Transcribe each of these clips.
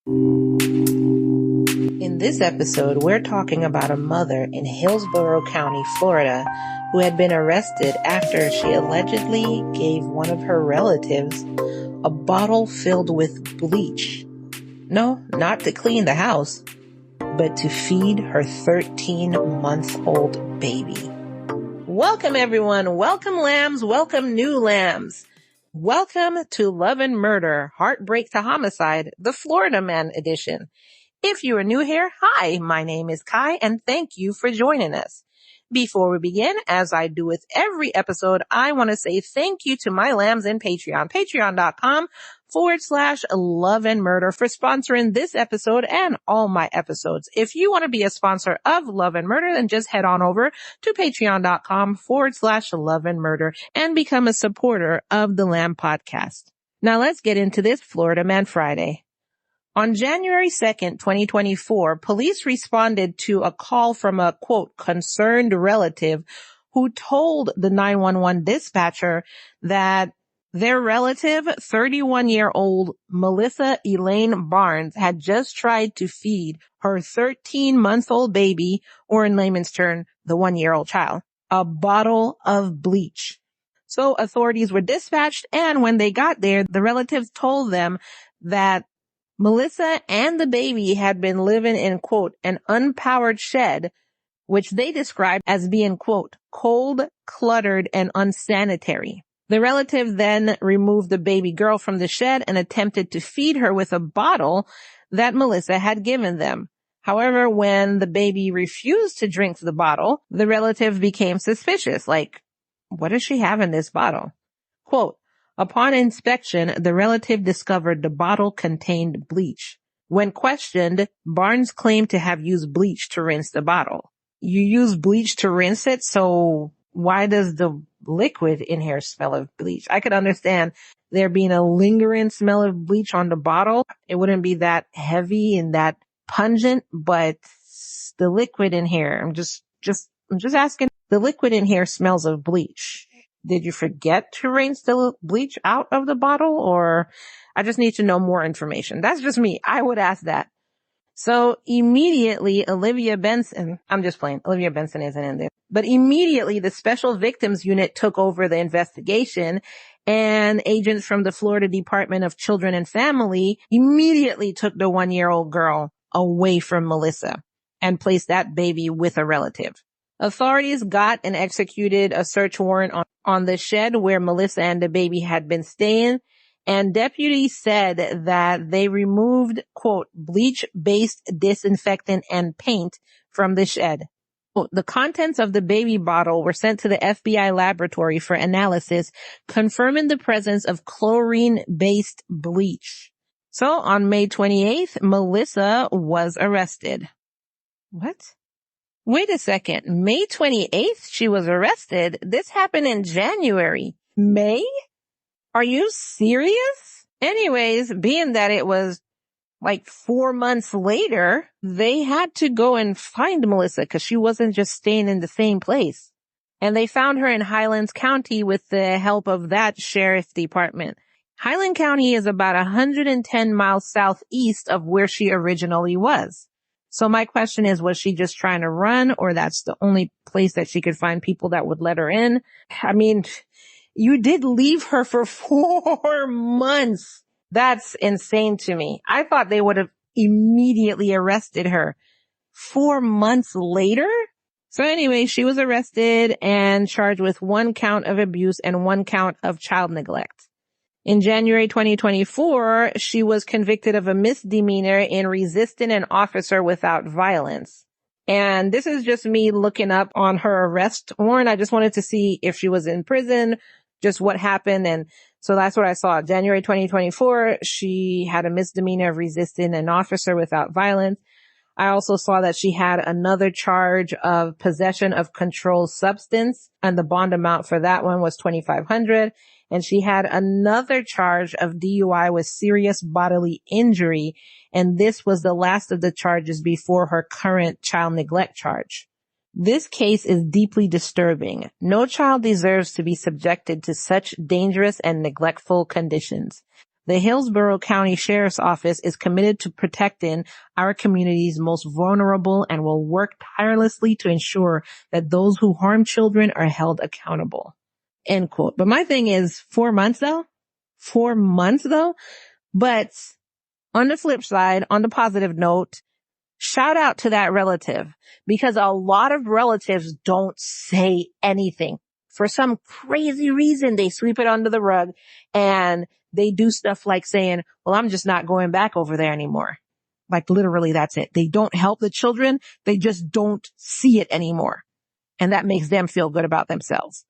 In this episode, we're talking about a mother in Hillsboro County, Florida, who had been arrested after she allegedly gave one of her relatives a bottle filled with bleach. No, not to clean the house, but to feed her 13-month-old baby. Welcome, everyone. Welcome, lambs. Welcome, new lambs. Welcome to Love and Murder, Heartbreak to Homicide, the Florida Man edition. If you are new here, hi, my name is Kai, and thank you for joining us. Before we begin, as I do with every episode, I want to say thank you to my lambs in Patreon, patreon.com/Love and Murder for sponsoring this episode and all my episodes. If you want to be a sponsor of Love and Murder, then just head on over to patreon.com/Love and Murder and become a supporter of the Lamb Podcast. Now let's get into this Florida Man Friday. On January 2nd, 2024, police responded to a call from a, quote, concerned relative who told the 911 dispatcher that their relative, 31-year-old Melissa Elaine Barnes, had just tried to feed her 13-month-old baby, or in layman's term, the 1-year-old child, a bottle of bleach. So authorities were dispatched, and when they got there, the relatives told them that Melissa and the baby had been living in, quote, an unpowered shed, which they described as being, quote, cold, cluttered, and unsanitary. The relative then removed the baby girl from the shed and attempted to feed her with a bottle that Melissa had given them. However, when the baby refused to drink the bottle, the relative became suspicious. Like, what does she have in this bottle? Quote, upon inspection, the relative discovered the bottle contained bleach. When questioned, Barnes claimed to have used bleach to rinse the bottle. You use bleach to rinse it, so why does the liquid in here smell of bleach? I could understand there being a lingering smell of bleach on the bottle. It wouldn't be that heavy and that pungent, but the liquid in here, I'm just asking, the liquid in here smells of bleach. Did you forget to rinse the bleach out of the bottle, or I just need to know more information? That's just me. I would ask that. So immediately, Olivia Benson, I'm just playing. Olivia Benson isn't in there. But immediately, the Special Victims Unit took over the investigation, and agents from the Florida Department of Children and Family immediately took the 1-year-old girl away from Melissa and placed that baby with a relative. Authorities got and executed a search warrant on the shed where Melissa and the baby had been staying, and deputies said that they removed, quote, bleach-based disinfectant and paint from the shed. The contents of the baby bottle were sent to the FBI laboratory for analysis, confirming the presence of chlorine-based bleach. So on May 28th, Melissa was arrested. What? Wait a second. May 28th, she was arrested. This happened in January. May? Are you serious? Anyways, being that it was like 4 months later, they had to go and find Melissa because she wasn't just staying in the same place. And they found her in Highlands County with the help of that sheriff department. Highland County is about 110 miles southeast of where she originally was. So my question is, was she just trying to run, or that's the only place that she could find people that would let her in? I mean, you did leave her for 4 months. That's insane to me. I thought they would have immediately arrested her. 4 months later? So anyway, she was arrested and charged with 1 count of abuse and 1 count of child neglect. In January 2024, she was convicted of a misdemeanor in resisting an officer without violence. And this is just me looking up on her arrest warrant. I just wanted to see if she was in prison, just what happened. And so that's what I saw. January 2024, she had a misdemeanor of resisting an officer without violence. I also saw that she had another charge of possession of controlled substance, and the bond amount for that one was $2,500. And she had another charge of DUI with serious bodily injury, and this was the last of the charges before her current child neglect charge. This case is deeply disturbing. No child deserves to be subjected to such dangerous and neglectful conditions. The Hillsboro County Sheriff's Office is committed to protecting our community's most vulnerable and will work tirelessly to ensure that those who harm children are held accountable. End quote. But my thing is 4 months though? 4 months though? But on the flip side, on the positive note, shout out to that relative, because a lot of relatives don't say anything. For some crazy reason, they sweep it under the rug and they do stuff like saying, well, I'm just not going back over there anymore. Like literally that's it. They don't help the children. They just don't see it anymore. And that makes them feel good about themselves.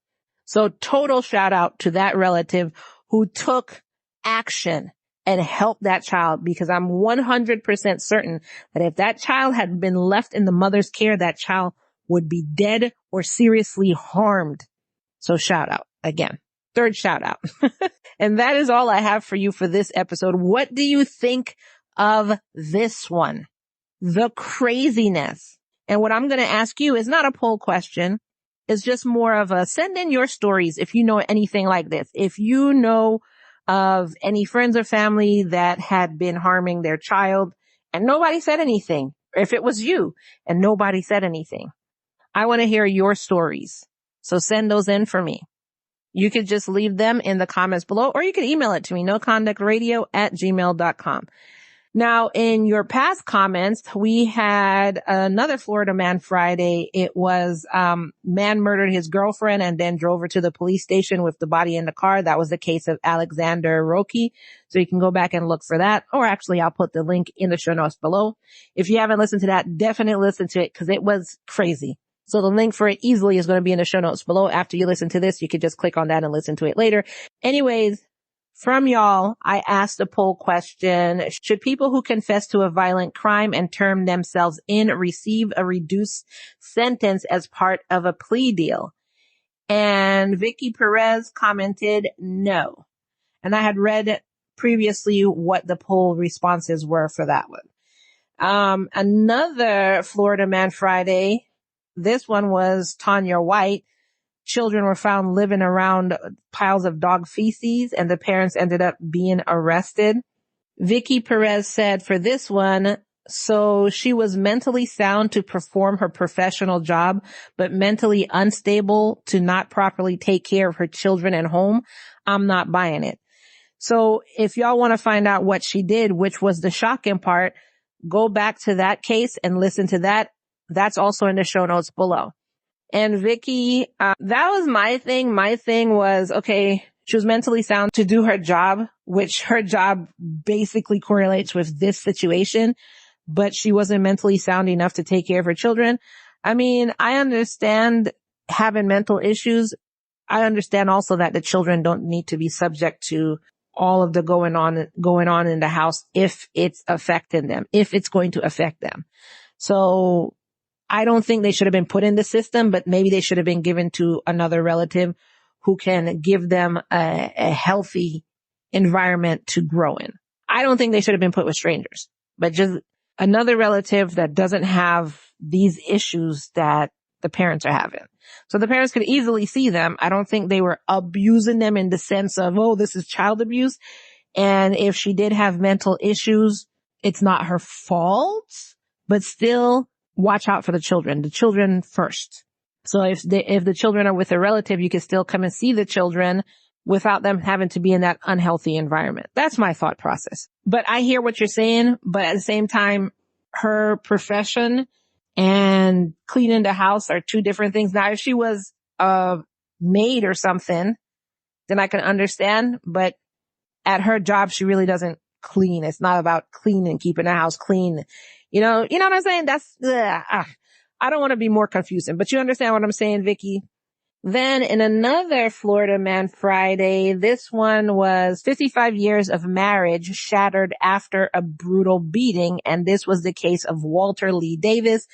So total shout out to that relative who took action and help that child, because I'm 100% certain that if that child had been left in the mother's care, that child would be dead or seriously harmed. So shout out again. Third shout out. And that is all I have for you for this episode. What do you think of this one? The craziness. And what I'm going to ask you is not a poll question. It's just more of a send in your stories if you know anything like this. If you know of any friends or family that had been harming their child and nobody said anything, or if it was you and nobody said anything, I want to hear your stories. So send those in for me. You could just leave them in the comments below, or you can email it to me, noconductradio@gmail.com. Now, in your past comments, we had another Florida Man Friday. It was, man murdered his girlfriend and then drove her to the police station with the body in the car. That was the case of Alexander Roque. So you can go back and look for that. Or actually, I'll put the link in the show notes below. If you haven't listened to that, definitely listen to it because it was crazy. So the link for it easily is going to be in the show notes below. After you listen to this, you could just click on that and listen to it later. Anyways, from y'all, I asked a poll question. Should people who confess to a violent crime and term themselves in receive a reduced sentence as part of a plea deal? And Vicky Perez commented no. And I had read previously what the poll responses were for that one. Another Florida Man Friday. This one was Tanya White. Children were found living around piles of dog feces and the parents ended up being arrested. Vicky Perez said for this one, so she was mentally sound to perform her professional job, but mentally unstable to not properly take care of her children and home. I'm not buying it. So if y'all want to find out what she did, which was the shocking part, go back to that case and listen to that. That's also in the show notes below. And Vicky, that was my thing. My thing was, okay, she was mentally sound to do her job, which her job basically correlates with this situation, but she wasn't mentally sound enough to take care of her children. I mean, I understand having mental issues. I understand also that the children don't need to be subject to all of the going on in the house if it's affecting them, if it's going to affect them. So I don't think they should have been put in the system, but maybe they should have been given to another relative who can give them a healthy environment to grow in. I don't think they should have been put with strangers, but just another relative that doesn't have these issues that the parents are having. So the parents could easily see them. I don't think they were abusing them in the sense of, oh, this is child abuse. And if she did have mental issues, it's not her fault, but still, watch out for the children first. So if the children are with a relative, you can still come and see the children without them having to be in that unhealthy environment. That's my thought process. But I hear what you're saying, but at the same time, her profession and cleaning the house are two different things. Now, if she was a maid or something, then I can understand, but at her job, she really doesn't clean. It's not about cleaning, keeping the house clean. You know what I'm saying? I don't want to be more confusing, but you understand what I'm saying, Vicky. Then in another Florida Man Friday, this one was 55 years of marriage shattered after a brutal beating. And this was the case of Walter Lee Davis.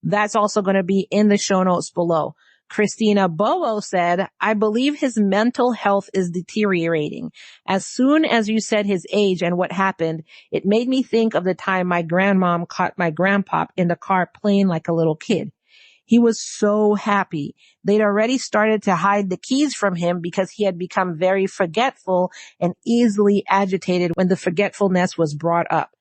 That's also going to be in the show notes below. Christina Bowo said, I believe his mental health is deteriorating. As soon as you said his age and what happened, it made me think of the time my grandmom caught my grandpop in the car playing like a little kid. He was so happy. They'd already started to hide the keys from him because he had become very forgetful and easily agitated when the forgetfulness was brought up.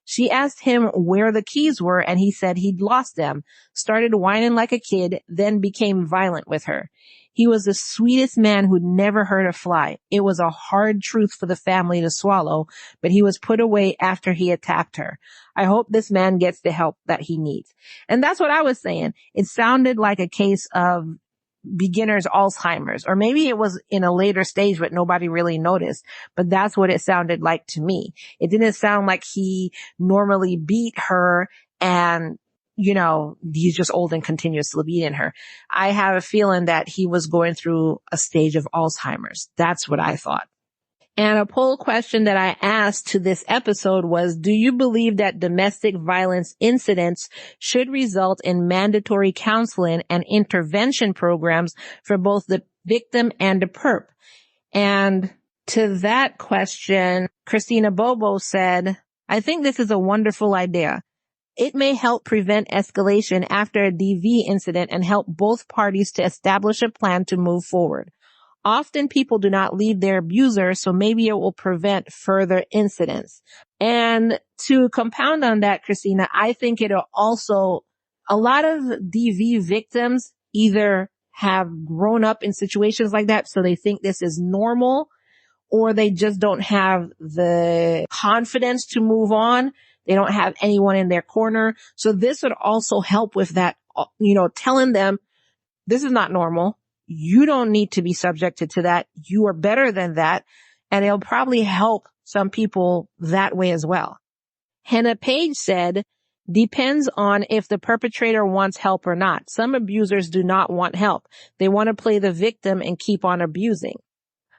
She asked him where the keys were, and he said he'd lost them, started whining like a kid, then became violent with her. He was the sweetest man who'd never hurt a fly. It was a hard truth for the family to swallow, but he was put away after he attacked her. I hope this man gets the help that he needs. And that's what I was saying. It sounded like a case of beginner's Alzheimer's, or maybe it was in a later stage, but nobody really noticed. But that's what it sounded like to me. It didn't sound like he normally beat her and, he's just old and continuously beating her. I have a feeling that he was going through a stage of Alzheimer's. That's what I thought. And a poll question that I asked to this episode was, do you believe that domestic violence incidents should result in mandatory counseling and intervention programs for both the victim and the perp? And to that question, Christina Bobo said, I think this is a wonderful idea. It may help prevent escalation after a DV incident and help both parties to establish a plan to move forward. Often people do not leave their abuser, so maybe it will prevent further incidents. And to compound on that, Christina, I think it'll also, a lot of DV victims either have grown up in situations like that, so they think this is normal, or they just don't have the confidence to move on. They don't have anyone in their corner. So this would also help with that, telling them this is not normal. You don't need to be subjected to that. You are better than that. And it'll probably help some people that way as well. Hannah Page said, depends on if the perpetrator wants help or not. Some abusers do not want help. They want to play the victim and keep on abusing.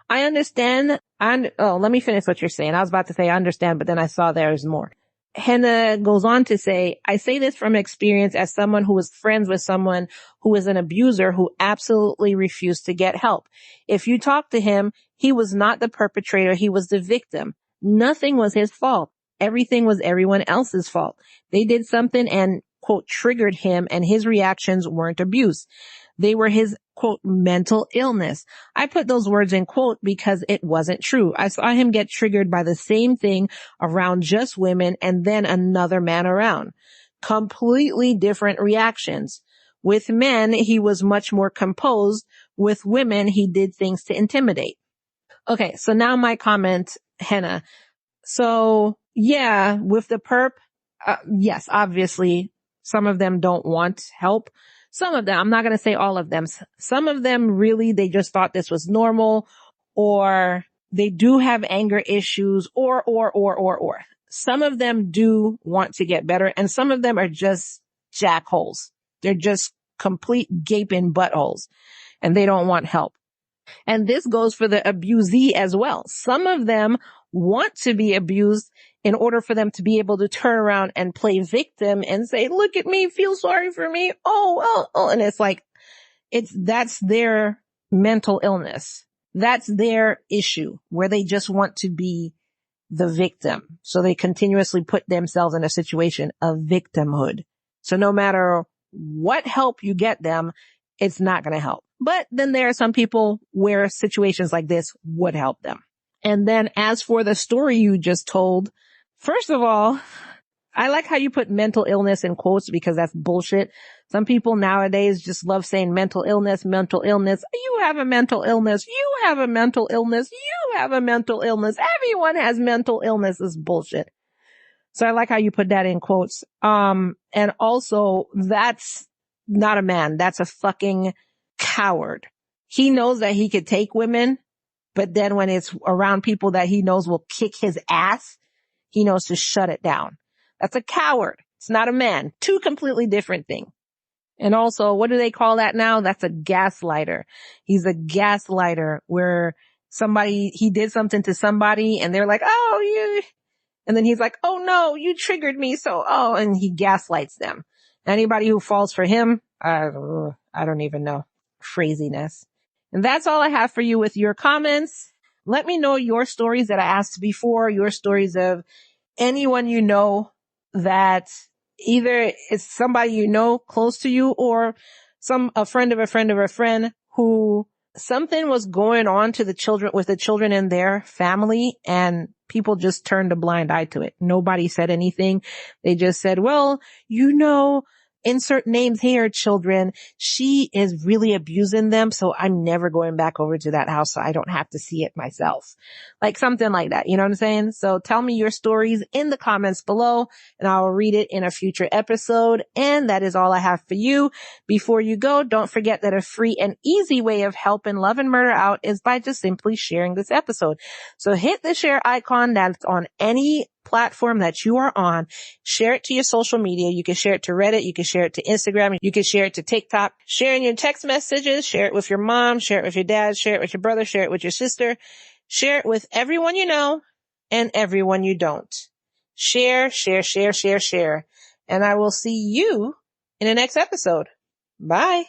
I understand. Let me finish what you're saying. I was about to say I understand, but then I saw there's more. Hannah goes on to say, I say this from experience as someone who was friends with someone who was an abuser who absolutely refused to get help. If you talk to him, he was not the perpetrator. He was the victim. Nothing was his fault. Everything was everyone else's fault. They did something and, quote, triggered him, and his reactions weren't abuse. They were his, quote, mental illness. I put those words in quote because it wasn't true. I saw him get triggered by the same thing around just women and then another man around. Completely different reactions. With men, he was much more composed. With women, he did things to intimidate. Okay, so now my comment, Hannah. So, yeah, with the perp, yes, obviously, some of them don't want help. Some of them, I'm not going to say all of them. Some of them really, they just thought this was normal, or they do have anger issues, or. Some of them do want to get better, and some of them are just jackholes. They're just complete gaping buttholes, and they don't want help. And this goes for the abusee as well. Some of them want to be abused in order for them to be able to turn around and play victim and say, look at me, feel sorry for me. Oh. And it's like, that's their mental illness. That's their issue where they just want to be the victim. So they continuously put themselves in a situation of victimhood. So no matter what help you get them, it's not going to help. But then there are some people where situations like this would help them. And then as for the story you just told, first of all, I like how you put mental illness in quotes because that's bullshit. Some people nowadays just love saying mental illness, mental illness. You have a mental illness. You have a mental illness. You have a mental illness. Everyone has mental illness is bullshit. So I like how you put that in quotes. And also that's not a man. That's a fucking coward. He knows that he could take women, but then when it's around people that he knows will kick his ass, he knows to shut it down. That's a coward. It's not a man. Two completely different things. And also, what do they call that now? That's a gaslighter. He's a gaslighter where he did something to somebody and they're like, oh, you, and then he's like, oh no, you triggered me. And he gaslights them. Anybody who falls for him, I don't even know. Craziness. And that's all I have for you with your comments. Let me know your stories that I asked before, your stories of anyone you know that Either it's somebody you know close to you or a friend of a friend of a friend who something was going on to the children with the children in their family and people just turned a blind eye to it. Nobody said anything. They just said, well, insert names here, children. She is really abusing them. So I'm never going back over to that house. So I don't have to see it myself. Like something like that. You know what I'm saying? So tell me your stories in the comments below and I'll read it in a future episode. And that is all I have for you. Before you go, don't forget that a free and easy way of helping Love and Murder out is by just simply sharing this episode. So hit the share icon that's on any platform that you are on. Share it to your social media. You can share it to Reddit. You can share it to Instagram. You can share it to TikTok. Share in your text messages. Share it with your mom. Share it with your dad. Share it with your brother. Share it with your sister. Share it with everyone you know and everyone you don't. Share, share, share, share, share. And I will see you in the next episode. Bye.